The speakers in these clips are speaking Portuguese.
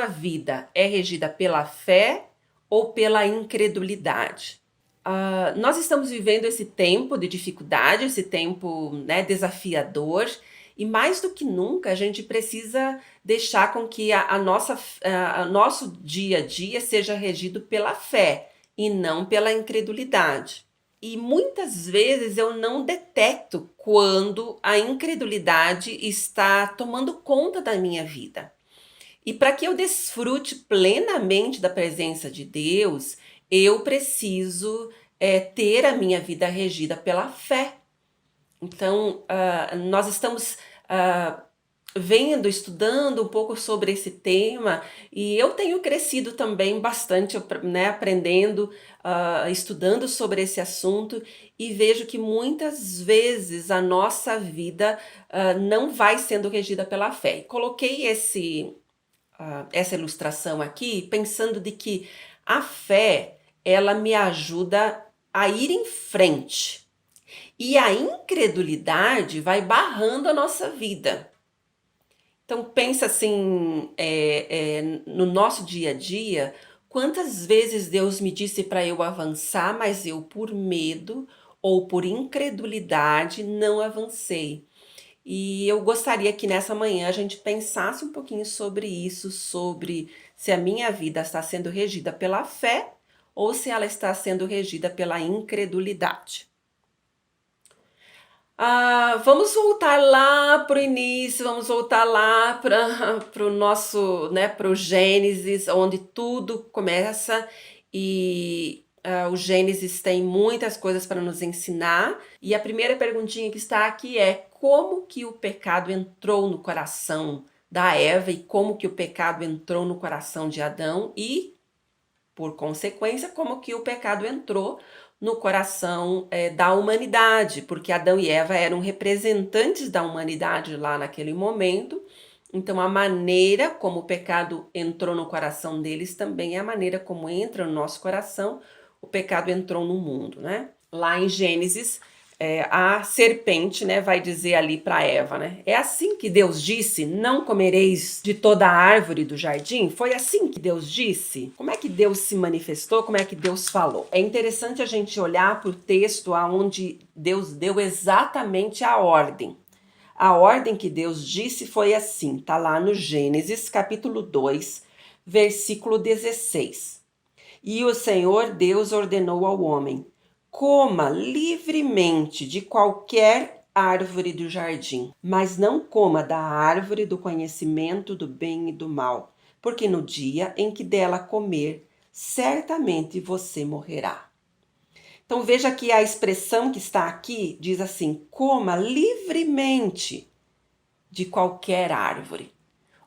sua vida é regida pela fé ou pela incredulidade? Nós estamos vivendo esse tempo de dificuldade, esse tempo, né, desafiador, e mais do que nunca a gente precisa deixar com que a nosso dia a dia seja regido pela fé e não pela incredulidade. E muitas vezes eu não detecto quando a incredulidade está tomando conta da minha vida. E para que eu desfrute plenamente da presença de Deus, eu preciso ter a minha vida regida pela fé. Então, nós estamos estudando um pouco sobre esse tema, e eu tenho crescido também bastante, né, aprendendo, estudando sobre esse assunto, e vejo que muitas vezes a nossa vida não vai sendo regida pela fé. Coloquei essa ilustração aqui pensando de que a fé, ela me ajuda a ir em frente. E a incredulidade vai barrando a nossa vida. Então pensa assim, no nosso dia a dia, quantas vezes Deus me disse para eu avançar, mas eu por medo ou por incredulidade não avancei. E eu gostaria que nessa manhã a gente pensasse um pouquinho sobre isso, sobre se a minha vida está sendo regida pela fé ou se ela está sendo regida pela incredulidade. Vamos voltar lá para o início, vamos voltar lá para o nosso, né, para o Gênesis, onde tudo começa, e o Gênesis tem muitas coisas para nos ensinar. E a primeira perguntinha que está aqui é: como que o pecado entrou no coração da Eva e como que o pecado entrou no coração de Adão e, por consequência, como que o pecado entrou no coração da humanidade, porque Adão e Eva eram representantes da humanidade lá naquele momento. Então a maneira como o pecado entrou no coração deles também é a maneira como entra no nosso coração. O pecado entrou no mundo, né? Lá em Gênesis, a serpente, né, vai dizer ali para Eva, né? É assim que Deus disse: não comereis de toda a árvore do jardim? Foi assim que Deus disse? Como é que Deus se manifestou? Como é que Deus falou? É interessante a gente olhar para o texto onde Deus deu exatamente a ordem. A ordem que Deus disse foi assim, tá lá no Gênesis, capítulo 2, versículo 16. E o Senhor Deus ordenou ao homem: coma livremente de qualquer árvore do jardim, mas não coma da árvore do conhecimento do bem e do mal, porque no dia em que dela comer, certamente você morrerá. Então veja que a expressão que está aqui diz assim: coma livremente de qualquer árvore.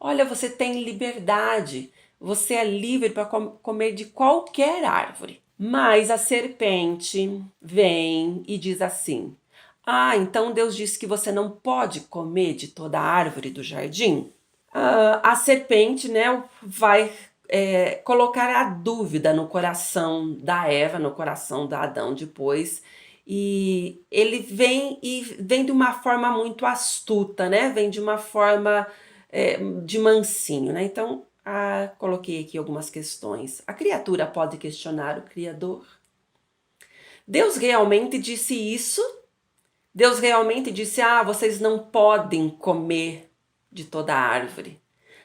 Olha, você tem liberdade, você é livre para comer de qualquer árvore. Mas a serpente vem e diz assim: então Deus disse que você não pode comer de toda a árvore do jardim? A serpente, né, vai colocar a dúvida no coração da Eva, no coração da Adão depois. E ele vem de uma forma muito astuta, né? Vem de uma forma de mansinho, né? Então, coloquei aqui algumas questões. A criatura pode questionar o Criador? Deus realmente disse isso? Deus realmente disse: vocês não podem comer de toda a árvore?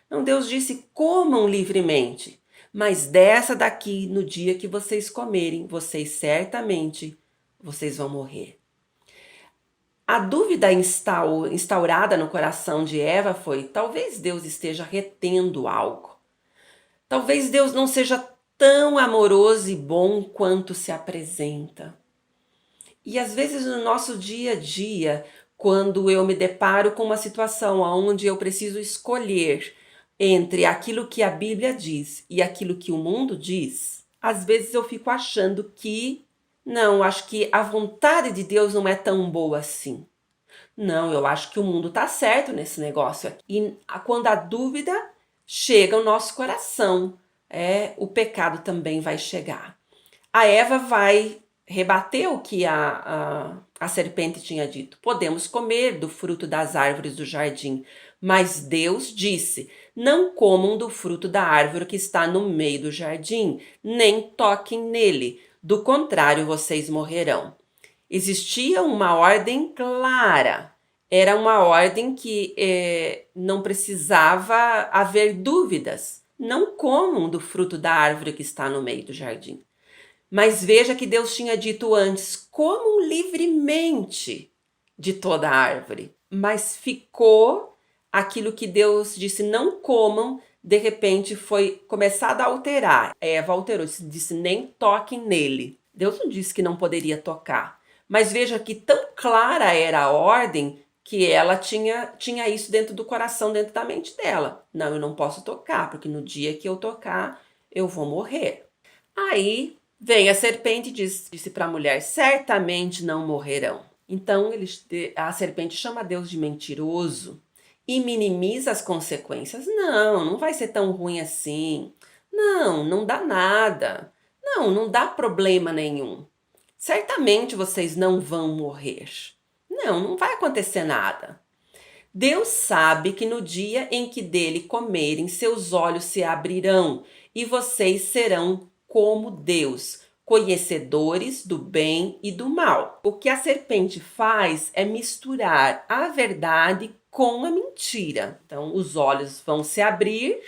Não, Deus disse: comam livremente, mas dessa daqui, no dia que vocês comerem, vocês vão morrer. A dúvida instaurada no coração de Eva foi: talvez Deus esteja retendo algo. Talvez Deus não seja tão amoroso e bom quanto se apresenta. E às vezes no nosso dia a dia, quando eu me deparo com uma situação onde eu preciso escolher entre aquilo que a Bíblia diz e aquilo que o mundo diz, às vezes eu fico achando que não, acho que a vontade de Deus não é tão boa assim. Não, eu acho que o mundo está certo nesse negócio aqui. E quando a dúvida chega ao nosso coração, o pecado também vai chegar. A Eva vai rebater o que a serpente tinha dito: podemos comer do fruto das árvores do jardim, Mas Deus disse: não comam do fruto da árvore que está no meio do jardim, nem toquem nele, do contrário vocês morrerão. Existia uma ordem clara, era uma ordem que não precisava haver dúvidas. Não comam do fruto da árvore que está no meio do jardim. Mas veja que Deus tinha dito antes: comam livremente de toda a árvore. Mas ficou aquilo que Deus disse: não comam, de repente foi começado a alterar. Eva alterou, disse: nem toquem nele. Deus não disse que não poderia tocar. Mas veja que tão clara era a ordem que ela tinha isso dentro do coração, dentro da mente dela. Não, eu não posso tocar, porque no dia que eu tocar, eu vou morrer. Aí vem a serpente e disse para a mulher: certamente não morrerão. Então a serpente chama Deus de mentiroso e minimiza as consequências. Não, não vai ser tão ruim assim. Não, não dá nada. Não, não dá problema nenhum. Certamente vocês não vão morrer. Não, não vai acontecer nada. Deus sabe que no dia em que dele comerem, seus olhos se abrirão e vocês serão como Deus, conhecedores do bem e do mal. O que a serpente faz é misturar a verdade com a mentira. Então, os olhos vão se abrir.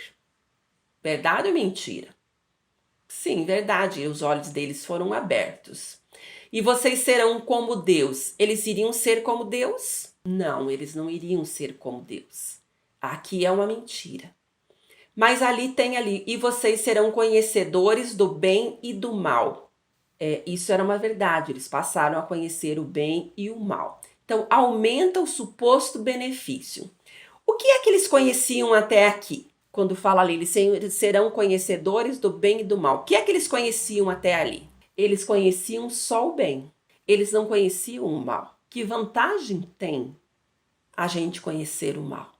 Verdade ou mentira? Sim, verdade. Os olhos deles foram abertos. E vocês serão como Deus. Eles iriam ser como Deus? Não, eles não iriam ser como Deus. Aqui é uma mentira. Mas tem ali, e vocês serão conhecedores do bem e do mal. Isso era uma verdade, eles passaram a conhecer o bem e o mal. Então, aumenta o suposto benefício. O que é que eles conheciam até aqui? Quando fala ali, eles serão conhecedores do bem e do mal. O que é que eles conheciam até ali? Eles conheciam só o bem. Eles não conheciam o mal. Que vantagem tem a gente conhecer o mal?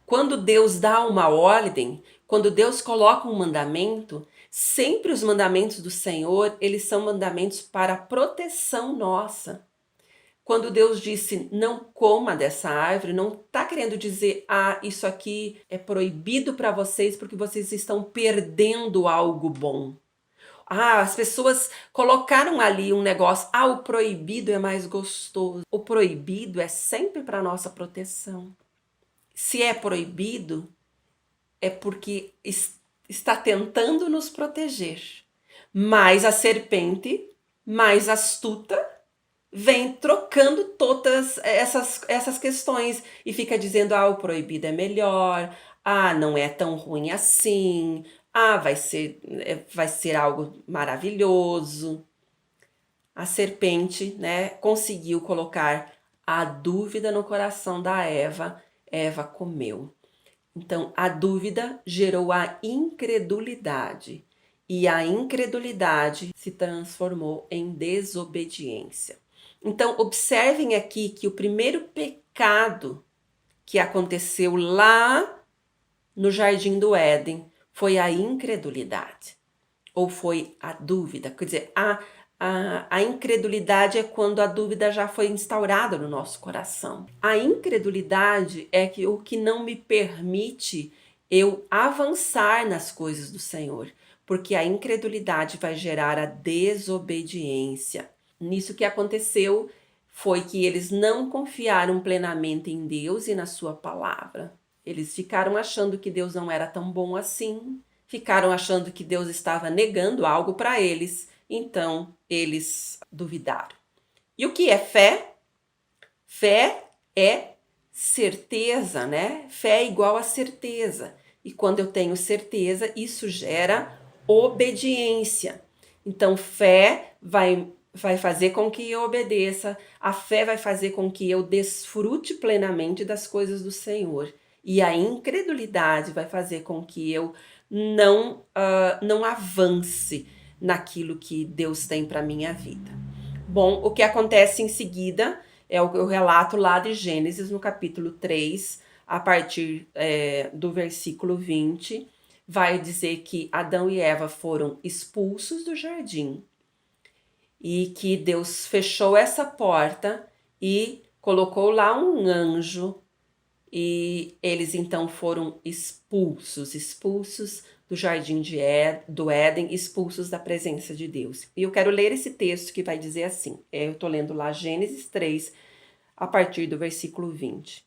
Quando Deus dá uma ordem, quando Deus coloca um mandamento, sempre os mandamentos do Senhor, eles são mandamentos para proteção nossa. Quando Deus disse não coma dessa árvore, não está querendo dizer isso aqui é proibido para vocês porque vocês estão perdendo algo bom. As pessoas colocaram ali um negócio, o proibido é mais gostoso. O proibido é sempre para nossa proteção. Se é proibido, é porque está tentando nos proteger. Mas a serpente, mais astuta, vem trocando todas essas questões e fica dizendo: o proibido é melhor, não é tão ruim assim, vai ser algo maravilhoso. A serpente, né, conseguiu colocar a dúvida no coração da Eva. Eva comeu. Então, a dúvida gerou a incredulidade. E a incredulidade se transformou em desobediência. Então, observem aqui que o primeiro pecado que aconteceu lá no Jardim do Éden foi a incredulidade. Ou foi a dúvida. Quer dizer, a incredulidade é quando a dúvida já foi instaurada no nosso coração. A incredulidade é o que não me permite eu avançar nas coisas do Senhor, porque a incredulidade vai gerar a desobediência. Nisso que aconteceu foi que eles não confiaram plenamente em Deus e na sua palavra. Eles ficaram achando que Deus não era tão bom assim, ficaram achando que Deus estava negando algo para eles. Então, eles duvidaram. E o que é fé? Fé é certeza, né? Fé é igual a certeza. E quando eu tenho certeza, isso gera obediência. Então, fé vai fazer com que eu obedeça. A fé vai fazer com que eu desfrute plenamente das coisas do Senhor. E a incredulidade vai fazer com que eu não avance naquilo que Deus tem para minha vida. Bom, o que acontece em seguida é o relato lá de Gênesis, no capítulo 3, a partir do versículo 20, vai dizer que Adão e Eva foram expulsos do jardim e que Deus fechou essa porta e colocou lá um anjo e eles então foram expulsos do jardim do Éden, expulsos da presença de Deus. E eu quero ler esse texto que vai dizer assim, eu estou lendo lá Gênesis 3, a partir do versículo 20.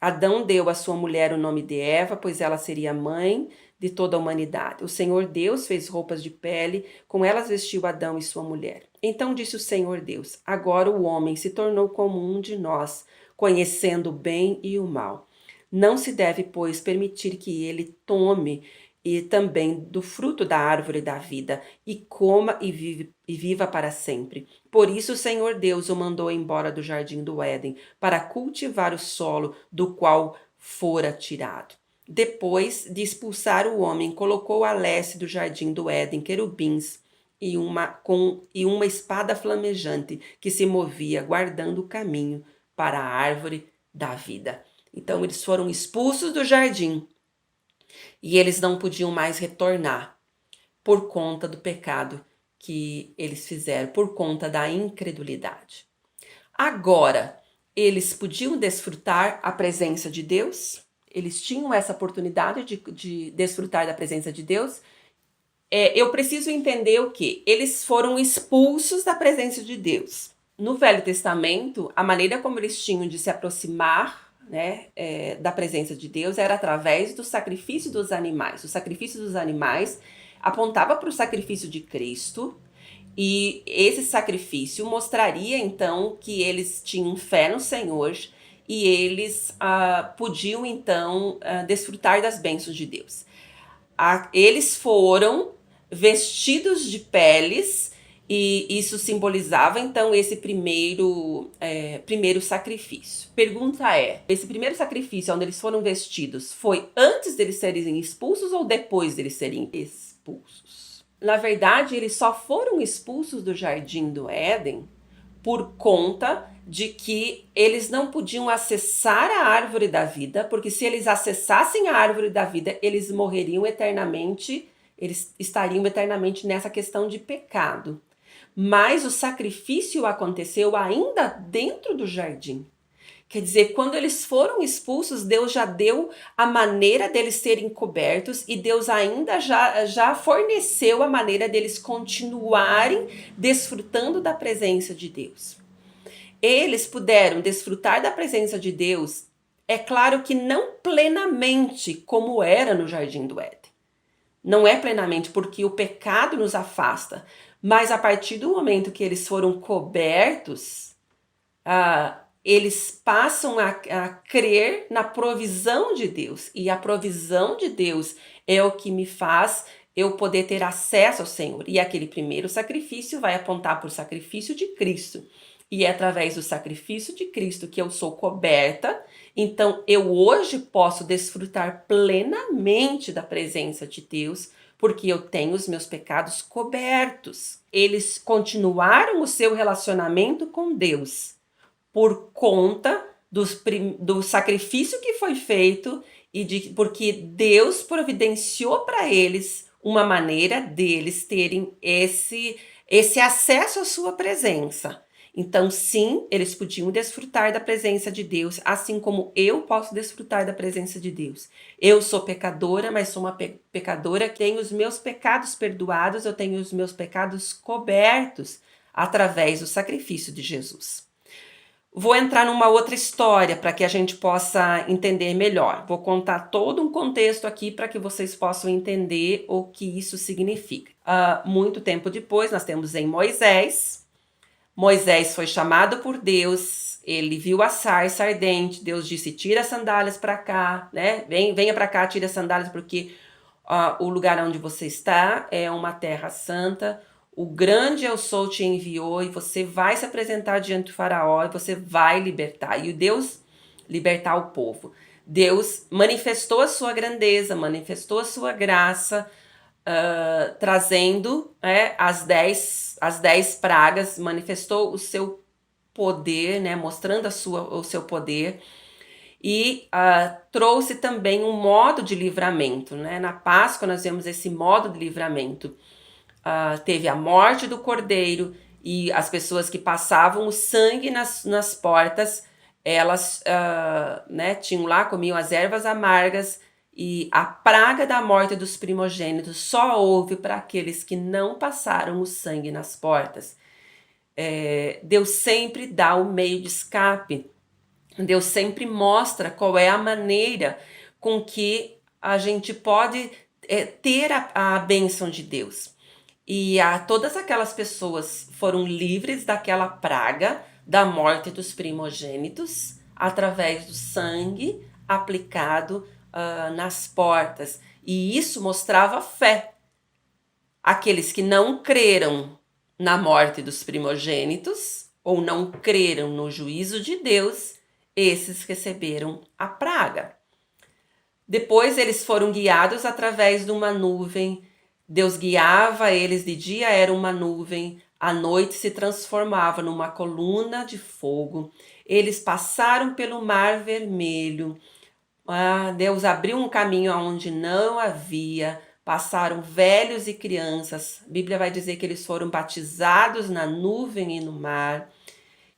Adão deu à sua mulher o nome de Eva, pois ela seria mãe de toda a humanidade. O Senhor Deus fez roupas de pele, com elas vestiu Adão e sua mulher. Então disse o Senhor Deus: agora o homem se tornou como um de nós, conhecendo o bem e o mal. Não se deve, pois, permitir que ele tome e também do fruto da árvore da vida, e coma e viva para sempre. Por isso o Senhor Deus o mandou embora do jardim do Éden, para cultivar o solo do qual fora tirado. Depois de expulsar o homem, colocou a leste do jardim do Éden querubins e uma espada flamejante que se movia, guardando o caminho para a árvore da vida. Então eles foram expulsos do jardim e eles não podiam mais retornar por conta do pecado que eles fizeram, por conta da incredulidade. Agora, eles podiam desfrutar a presença de Deus? Eles tinham essa oportunidade de desfrutar da presença de Deus? Eu preciso entender o que? Eles foram expulsos da presença de Deus. No Velho Testamento, a maneira como eles tinham de se aproximar, né, da presença de Deus era através do sacrifício dos animais. O sacrifício dos animais apontava para o sacrifício de Cristo, e esse sacrifício mostraria então que eles tinham fé no Senhor e eles podiam então desfrutar das bênçãos de Deus. Eles foram vestidos de peles e isso simbolizava então esse primeiro sacrifício. Pergunta é, esse primeiro sacrifício onde eles foram vestidos foi antes deles serem expulsos ou depois deles serem expulsos? Na verdade, eles só foram expulsos do jardim do Éden por conta de que eles não podiam acessar a árvore da vida, porque se eles acessassem a árvore da vida, eles morreriam eternamente, eles estariam eternamente nessa questão de pecado. Mas o sacrifício aconteceu ainda dentro do jardim. Quer dizer, quando eles foram expulsos, Deus já deu a maneira deles serem cobertos e Deus ainda já forneceu a maneira deles continuarem desfrutando da presença de Deus. Eles puderam desfrutar da presença de Deus, é claro que não plenamente como era no Jardim do Éden. Não é plenamente porque o pecado nos afasta, mas a partir do momento que eles foram cobertos, eles passam a crer na provisão de Deus. E a provisão de Deus é o que me faz eu poder ter acesso ao Senhor. E aquele primeiro sacrifício vai apontar para o sacrifício de Cristo. E é através do sacrifício de Cristo que eu sou coberta. Então eu hoje posso desfrutar plenamente da presença de Deus, porque eu tenho os meus pecados cobertos. Eles continuaram o seu relacionamento com Deus por conta do sacrifício que foi feito e porque Deus providenciou para eles uma maneira deles terem esse acesso à sua presença. Então, sim, eles podiam desfrutar da presença de Deus, assim como eu posso desfrutar da presença de Deus. Eu sou pecadora, mas sou uma pecadora que tem os meus pecados perdoados, eu tenho os meus pecados cobertos através do sacrifício de Jesus. Vou entrar numa outra história para que a gente possa entender melhor. Vou contar todo um contexto aqui para que vocês possam entender o que isso significa. Muito tempo depois, nós temos em Moisés. Moisés foi chamado por Deus, ele viu a sarça ardente, Deus disse, tira as sandálias para cá, né? Venha para cá, tira as sandálias, porque o lugar onde você está é uma terra santa. O grande eu sou te enviou e você vai se apresentar diante do faraó e você vai libertar. E Deus libertar o povo. Deus manifestou a sua grandeza, manifestou a sua graça, trazendo as 10 pragas, manifestou o seu poder, né, mostrando o seu poder. E trouxe também um modo de livramento. Né? Na Páscoa nós vemos esse modo de livramento. Teve a morte do cordeiro e as pessoas que passavam o sangue nas portas, Elas né, tinham lá, comiam as ervas amargas, e a praga da morte dos primogênitos só houve para aqueles que não passaram o sangue nas portas. Deus sempre dá o meio de escape. Deus sempre mostra qual é a maneira com que a gente pode ter a bênção de Deus. E todas aquelas pessoas foram livres daquela praga da morte dos primogênitos através do sangue aplicado nas portas. E isso mostrava fé. Aqueles que não creram na morte dos primogênitos ou não creram no juízo de Deus, esses receberam a praga. Depois eles foram guiados através de uma nuvem. Deus guiava eles, de dia era uma nuvem, à noite se transformava numa coluna de fogo. Eles passaram pelo Mar Vermelho. Deus abriu um caminho onde não havia. Passaram velhos e crianças. A Bíblia vai dizer que eles foram batizados na nuvem e no mar.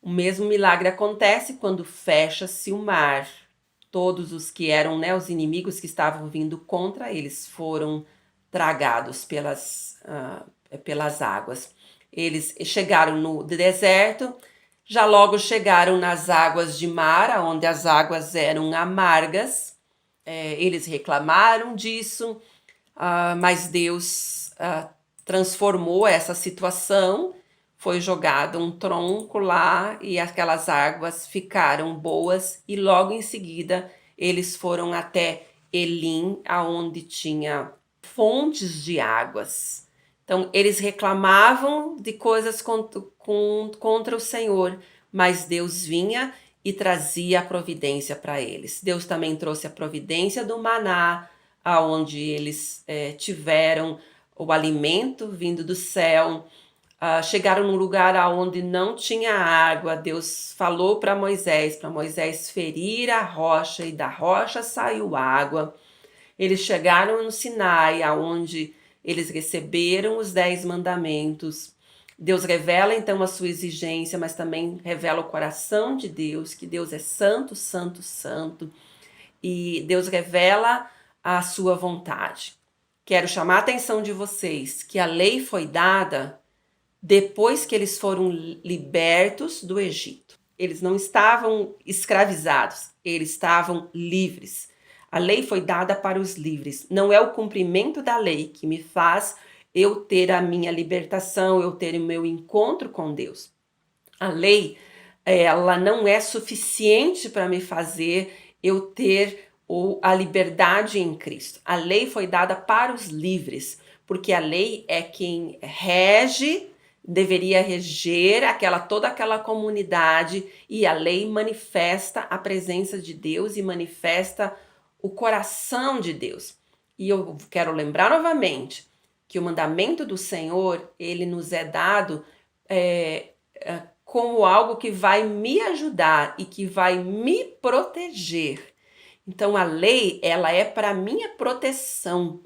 O mesmo milagre acontece quando fecha-se o mar. Todos os que eram, né, os inimigos que estavam vindo contra eles foram tragados pelas águas. Eles chegaram no deserto, já logo chegaram nas águas de Mara, onde as águas eram amargas. Eles reclamaram disso, mas Deus transformou essa situação. Foi jogado um tronco lá e aquelas águas ficaram boas, e logo em seguida eles foram até Elim, aonde tinha fontes de águas. Então eles reclamavam de coisas contra o Senhor, mas Deus vinha e trazia a providência para eles. Deus também trouxe a providência do maná, aonde eles tiveram o alimento vindo do céu. Chegaram num lugar onde não tinha água. Deus falou para Moisés ferir a rocha, e da rocha saiu água. Eles chegaram no Sinai, aonde eles receberam os 10 mandamentos. Deus revela então a sua exigência, mas também revela o coração de Deus, que Deus é santo, santo, santo. E Deus revela a sua vontade. Quero chamar a atenção de vocês que a lei foi dada depois que eles foram libertos do Egito. Eles não estavam escravizados, eles estavam livres. A lei foi dada para os livres. Não é o cumprimento da lei que me faz eu ter a minha libertação, eu ter o meu encontro com Deus. A lei, ela não é suficiente para me fazer eu ter a liberdade em Cristo. A lei foi dada para os livres, porque a lei é quem rege, deveria reger toda aquela comunidade, e a lei manifesta a presença de Deus e manifesta o coração de Deus. E eu quero lembrar novamente que o mandamento do Senhor, ele nos é dado como algo que vai me ajudar e que vai me proteger. Então a lei, ela é para minha proteção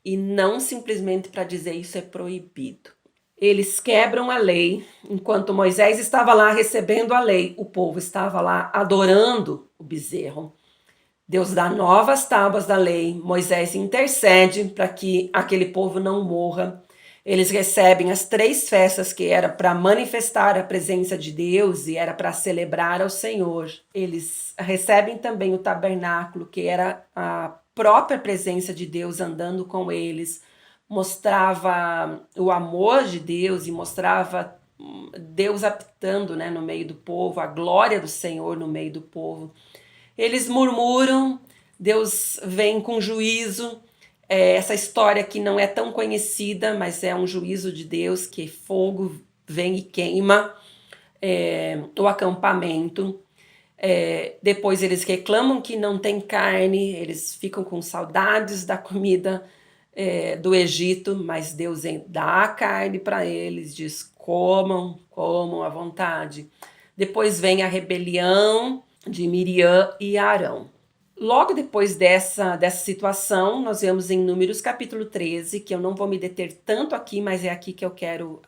e não simplesmente para dizer isso é proibido. Eles quebram a lei. Enquanto Moisés estava lá recebendo a lei, o povo estava lá adorando o bezerro. Deus dá novas tábuas da lei. Moisés intercede para que aquele povo não morra. Eles recebem as 3 festas que era para manifestar a presença de Deus e era para celebrar ao Senhor. Eles recebem também o tabernáculo, que era a própria presença de Deus andando com eles. Mostrava o amor de Deus e mostrava Deus habitando, né, no meio do povo, a glória do Senhor no meio do povo. Eles murmuram, Deus vem com juízo. Essa história que não é tão conhecida, mas é um juízo de Deus, que fogo vem e queima o acampamento. Depois eles reclamam que não tem carne, eles ficam com saudades da comida do Egito, mas Deus dá a carne para eles, diz comam à vontade. Depois vem a rebelião de Miriam e Arão. Logo depois dessa situação, nós vemos em Números capítulo 13, que eu não vou me deter tanto aqui, mas é aqui que eu quero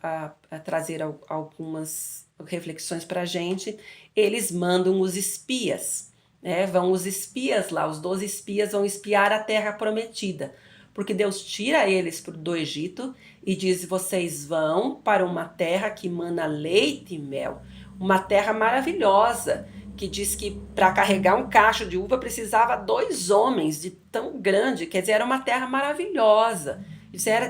trazer algumas reflexões para a gente. Eles mandam os espias, né? Vão os espias lá, os 12 espias vão espiar a terra prometida, porque Deus tira eles do Egito e diz: vocês vão para uma terra que mana leite e mel, uma terra maravilhosa, que diz que para carregar um cacho de uva precisava 2 homens, de tão grande, quer dizer, era uma terra maravilhosa.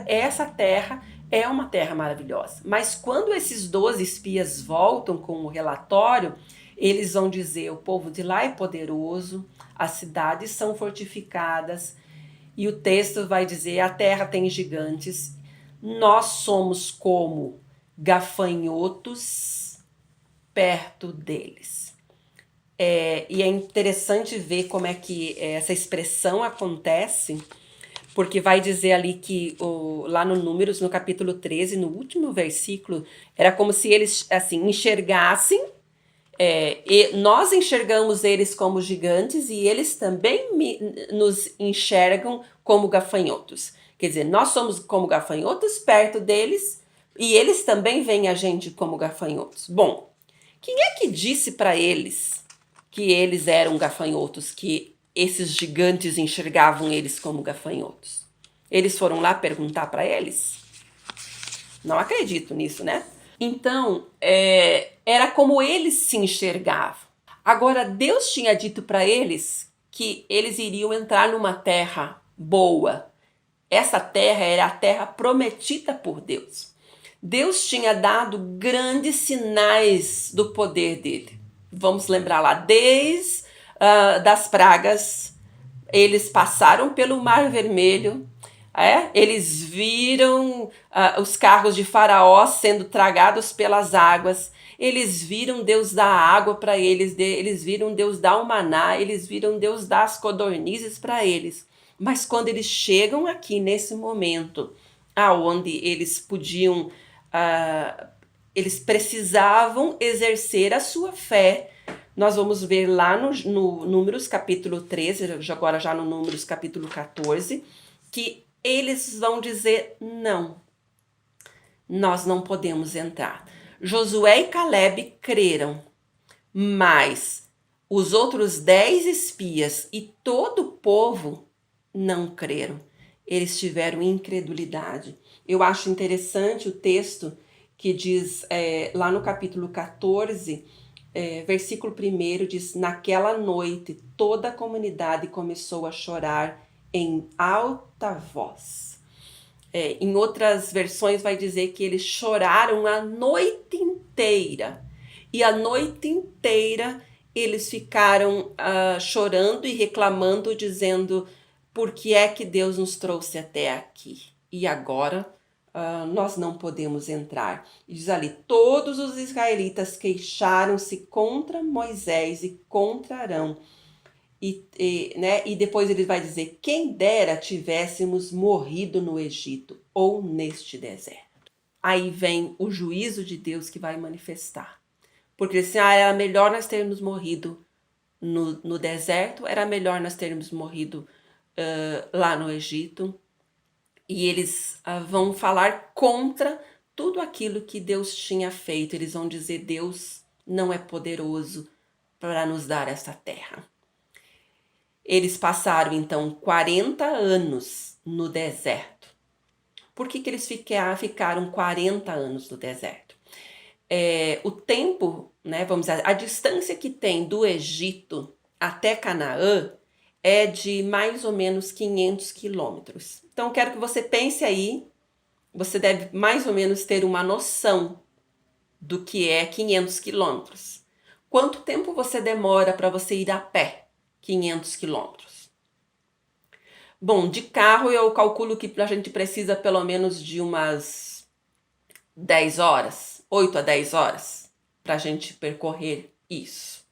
Essa terra é uma terra maravilhosa. Mas quando esses 12 espias voltam com o relatório, eles vão dizer: o povo de lá é poderoso, as cidades são fortificadas, e o texto vai dizer: a terra tem gigantes, nós somos como gafanhotos perto deles. E é interessante ver como é que essa expressão acontece, porque vai dizer ali que lá no Números, no capítulo 13, no último versículo, era como se eles assim enxergassem, e nós enxergamos eles como gigantes e eles também nos enxergam como gafanhotos. Quer dizer, nós somos como gafanhotos perto deles e eles também veem a gente como gafanhotos. Bom, quem é que disse para eles que eles eram gafanhotos, que esses gigantes enxergavam eles como gafanhotos? Eles foram lá perguntar para eles? Não acredito nisso, né? Então, era como eles se enxergavam. Agora, Deus tinha dito para eles que eles iriam entrar numa terra boa. Essa terra era a terra prometida por Deus. Deus tinha dado grandes sinais do poder dele. Vamos lembrar lá, desde das pragas, eles passaram pelo Mar Vermelho, eles viram os carros de Faraó sendo tragados pelas águas, eles viram Deus dar água para eles, eles viram Deus dar o maná, eles viram Deus dar as codornizes para eles. Mas quando eles chegam aqui nesse momento, aonde eles podiam, eles precisavam exercer a sua fé, nós vamos ver lá no Números capítulo 13, agora já no Números capítulo 14, que eles vão dizer: não, nós não podemos entrar. Josué e Caleb creram, mas os outros 10 espias e todo o povo não creram. Eles tiveram incredulidade. Eu acho interessante o texto que diz lá no capítulo 14, versículo 1, diz: naquela noite toda a comunidade começou a chorar em alta voz. Em outras versões vai dizer que eles choraram a noite inteira. E a noite inteira eles ficaram chorando e reclamando, dizendo: por que é que Deus nos trouxe até aqui? E agora nós não podemos entrar. E diz ali: todos os israelitas queixaram-se contra Moisés e contra Arão. E depois ele vai dizer: quem dera tivéssemos morrido no Egito ou neste deserto. Aí vem o juízo de Deus que vai manifestar. Porque assim, era melhor nós termos morrido no deserto, era melhor nós termos morrido lá no Egito. E eles vão falar contra tudo aquilo que Deus tinha feito. Eles vão dizer: Deus não é poderoso para nos dar essa terra. Eles passaram, então, 40 anos no deserto. Por que eles ficaram 40 anos no deserto? O tempo, né, vamos dizer, a distância que tem do Egito até Canaã é de mais ou menos 500 quilômetros. Então, eu quero que você pense aí, você deve mais ou menos ter uma noção do que é 500 quilômetros. Quanto tempo você demora para você ir a pé 500 quilômetros? Bom, de carro eu calculo que a gente precisa pelo menos de umas 10 horas, 8 a 10 horas, para a gente percorrer isso.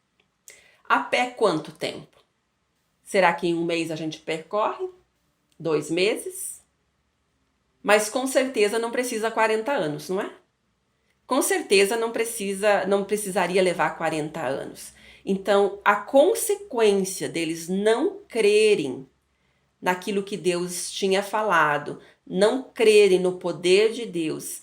A pé quanto tempo? Será que em um mês a gente percorre? 2 meses? Mas com certeza não precisa 40 anos, não é? Com certeza não precisaria levar 40 anos. Então, a consequência deles não crerem naquilo que Deus tinha falado, não crerem no poder de Deus,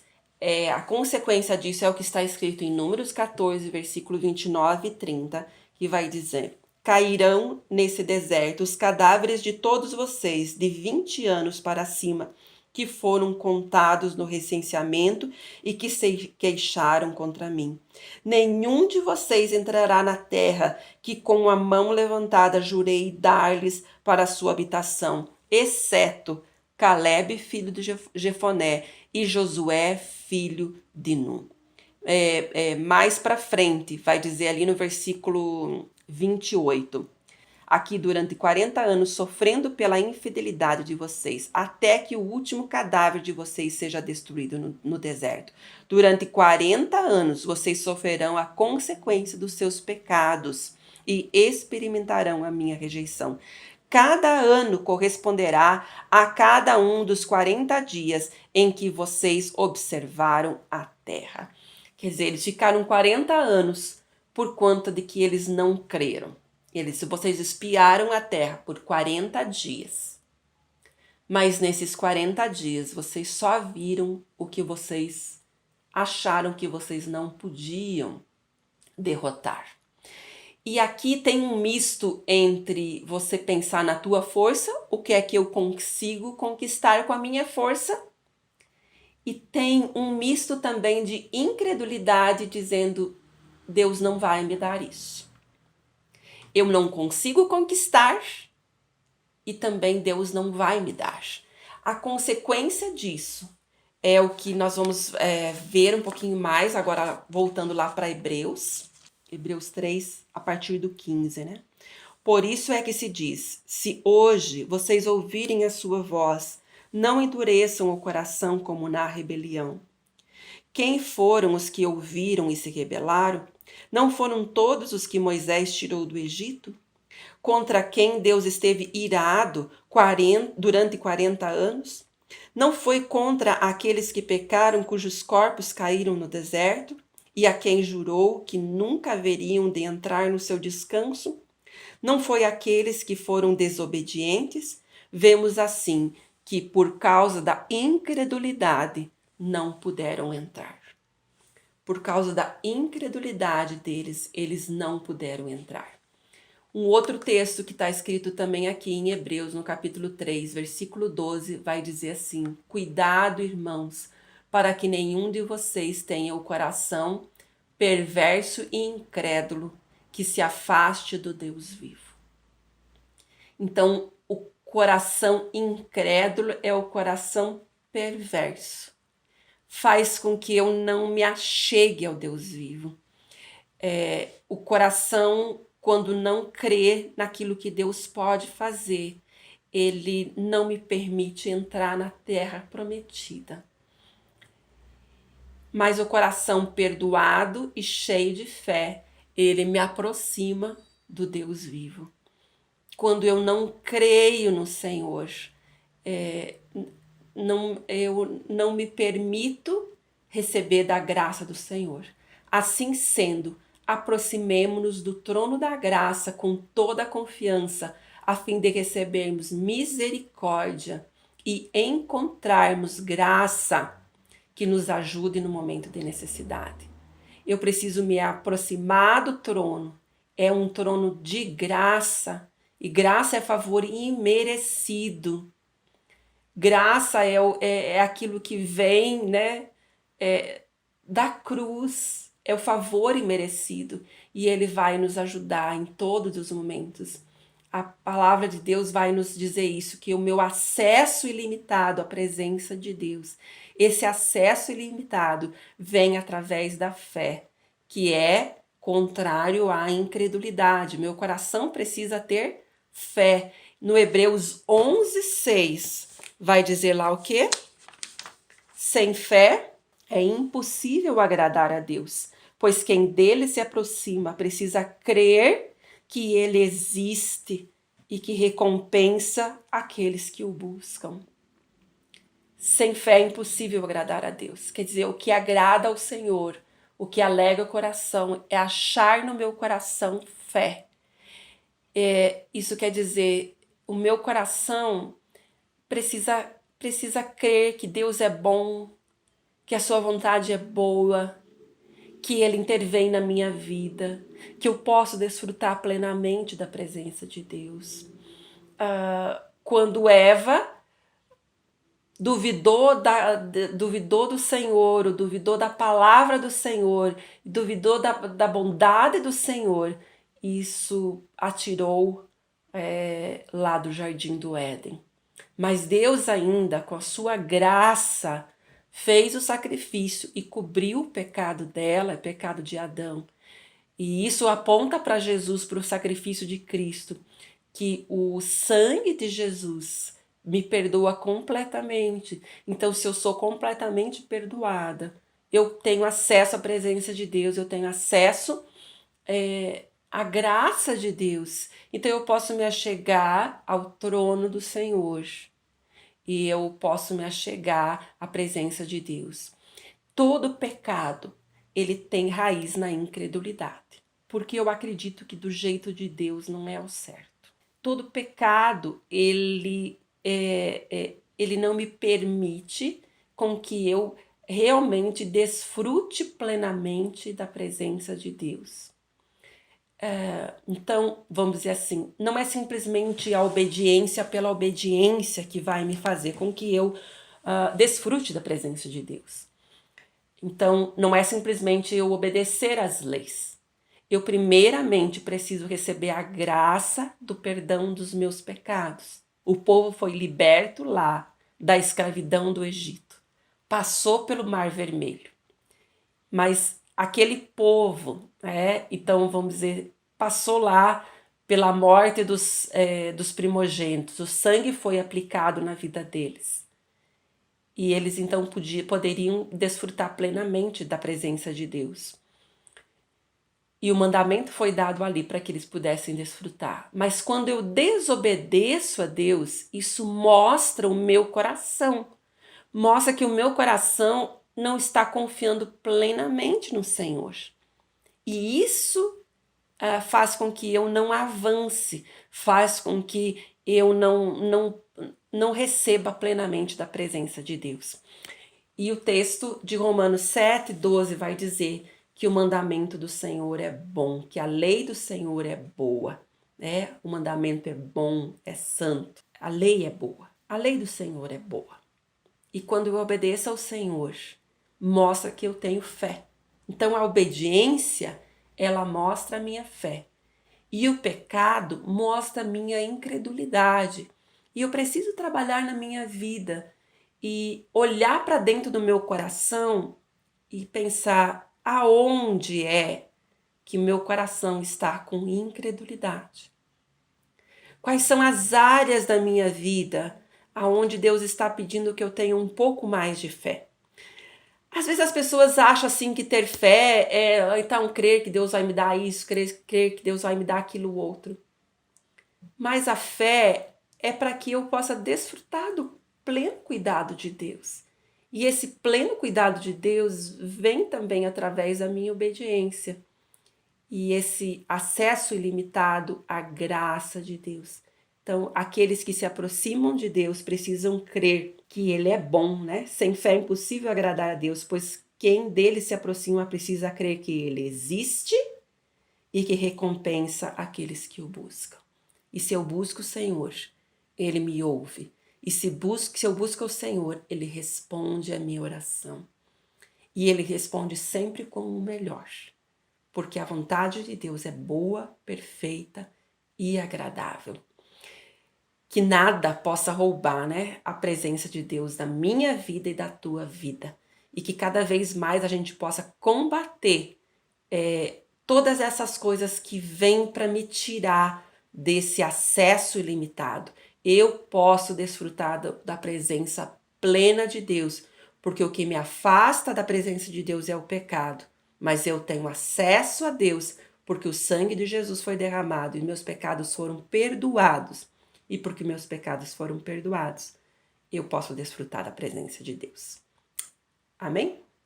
a consequência disso é o que está escrito em Números 14, versículo 29 e 30, que vai dizer: cairão nesse deserto os cadáveres de todos vocês de 20 anos para cima, que foram contados no recenseamento e que se queixaram contra mim. Nenhum de vocês entrará na terra que com a mão levantada jurei dar-lhes para a sua habitação, exceto Caleb, filho de Jefoné, e Josué, filho de Nun. Mais para frente, vai dizer ali no versículo 28. Aqui durante 40 anos, sofrendo pela infidelidade de vocês, até que o último cadáver de vocês seja destruído no deserto. Durante 40 anos, vocês sofrerão a consequência dos seus pecados e experimentarão a minha rejeição. Cada ano corresponderá a cada um dos 40 dias em que vocês observaram a terra. Quer dizer, eles ficaram 40 anos por conta de que eles não creram. Vocês espiaram a terra por 40 dias. Mas nesses 40 dias, vocês só viram o que vocês acharam que vocês não podiam derrotar. E aqui tem um misto entre você pensar na tua força, o que é que eu consigo conquistar com a minha força, e tem um misto também de incredulidade, dizendo: Deus não vai me dar isso. Eu não consigo conquistar e também Deus não vai me dar. A consequência disso é o que nós vamos ver um pouquinho mais, agora voltando lá para Hebreus 3, a partir do 15, né? Por isso é que se diz: se hoje vocês ouvirem a sua voz, não endureçam o coração como na rebelião. Quem foram os que ouviram e se rebelaram? Não foram todos os que Moisés tirou do Egito? Contra quem Deus esteve irado durante 40 anos? Não foi contra aqueles que pecaram, cujos corpos caíram no deserto, e a quem jurou que nunca haveriam de entrar no seu descanso? Não foi aqueles que foram desobedientes? Vemos assim que, por causa da incredulidade, não puderam entrar. Por causa da incredulidade deles, eles não puderam entrar. Um outro texto que está escrito também aqui em Hebreus, no capítulo 3, versículo 12, vai dizer assim: cuidado, irmãos, para que nenhum de vocês tenha o coração perverso e incrédulo, que se afaste do Deus vivo. Então, o coração incrédulo é o coração perverso. Faz com que eu não me achegue ao Deus vivo. O coração, quando não crê naquilo que Deus pode fazer, ele não me permite entrar na terra prometida. Mas o coração perdoado e cheio de fé, ele me aproxima do Deus vivo. Quando eu não creio no Senhor, eu não me permito receber da graça do Senhor. Assim sendo, aproximemo-nos do trono da graça com toda a confiança, a fim de recebermos misericórdia e encontrarmos graça que nos ajude no momento de necessidade. Eu preciso me aproximar do trono. É um trono de graça, e graça é favor imerecido. Graça é aquilo que vem, né, da cruz, é o favor imerecido, e ele vai nos ajudar em todos os momentos. A palavra de Deus vai nos dizer isso, que o meu acesso ilimitado à presença de Deus, esse acesso ilimitado vem através da fé, que é contrário à incredulidade. Meu coração precisa ter fé. No Hebreus 11:6 vai dizer lá o quê? Sem fé é impossível agradar a Deus, pois quem dele se aproxima precisa crer que ele existe e que recompensa aqueles que o buscam. Sem fé é impossível agradar a Deus. Quer dizer, o que agrada ao Senhor, o que alegra o coração, é achar no meu coração fé. Isso quer dizer, o meu coração precisa crer que Deus é bom, que a sua vontade é boa, que Ele intervém na minha vida, que eu posso desfrutar plenamente da presença de Deus. Quando Eva duvidou do Senhor, duvidou da palavra do Senhor, duvidou da bondade do Senhor, isso atirou lá do jardim do Éden. Mas Deus ainda, com a sua graça, fez o sacrifício e cobriu o pecado dela, o pecado de Adão. E isso aponta para Jesus, para o sacrifício de Cristo, que o sangue de Jesus me perdoa completamente. Então, se eu sou completamente perdoada, eu tenho acesso à presença de Deus, eu tenho acesso à graça de Deus. Então, eu posso me achegar ao trono do Senhor e eu posso me achegar à presença de Deus. Todo pecado, ele tem raiz na incredulidade, porque eu acredito que do jeito de Deus não é o certo. Todo pecado, ele não me permite com que eu realmente desfrute plenamente da presença de Deus. Então, vamos dizer assim, não é simplesmente a obediência pela obediência que vai me fazer com que eu desfrute da presença de Deus. Então, não é simplesmente eu obedecer às leis. Eu primeiramente preciso receber a graça do perdão dos meus pecados. O povo foi liberto lá da escravidão do Egito. Passou pelo Mar Vermelho. Mas aquele povo, então vamos dizer, passou lá pela morte dos primogênitos. O sangue foi aplicado na vida deles. E eles então poderiam desfrutar plenamente da presença de Deus. E o mandamento foi dado ali para que eles pudessem desfrutar. Mas quando eu desobedeço a Deus, isso mostra o meu coração. Mostra que o meu coração não está confiando plenamente no Senhor. E isso faz com que eu não avance, faz com que eu não receba plenamente da presença de Deus. E o texto de Romanos 7:12 vai dizer que o mandamento do Senhor é bom, que a lei do Senhor é boa, né? O mandamento é bom, é santo. A lei é boa, a lei do Senhor é boa. E quando eu obedeço ao Senhor, mostra que eu tenho fé. Então a obediência, ela mostra a minha fé. E o pecado mostra a minha incredulidade. E eu preciso trabalhar na minha vida e olhar para dentro do meu coração e pensar aonde é que meu coração está com incredulidade. Quais são as áreas da minha vida aonde Deus está pedindo que eu tenha um pouco mais de fé? Às vezes as pessoas acham assim que ter fé é então crer que Deus vai me dar isso, crer que Deus vai me dar aquilo outro. Mas a fé é para que eu possa desfrutar do pleno cuidado de Deus. E esse pleno cuidado de Deus vem também através da minha obediência. E esse acesso ilimitado à graça de Deus. Então, aqueles que se aproximam de Deus precisam crer que Ele é bom, né? Sem fé é impossível agradar a Deus, pois quem dele se aproxima precisa crer que Ele existe e que recompensa aqueles que o buscam. E se eu busco o Senhor, Ele me ouve. E se eu busco o Senhor, Ele responde a minha oração. E Ele responde sempre com o melhor. Porque a vontade de Deus é boa, perfeita e agradável. Que nada possa roubar, né, a presença de Deus da minha vida e da tua vida. E que cada vez mais a gente possa combater todas essas coisas que vêm para me tirar desse acesso ilimitado. Eu posso desfrutar da presença plena de Deus, porque o que me afasta da presença de Deus é o pecado. Mas eu tenho acesso a Deus, porque o sangue de Jesus foi derramado e meus pecados foram perdoados. E porque meus pecados foram perdoados, eu posso desfrutar da presença de Deus. Amém?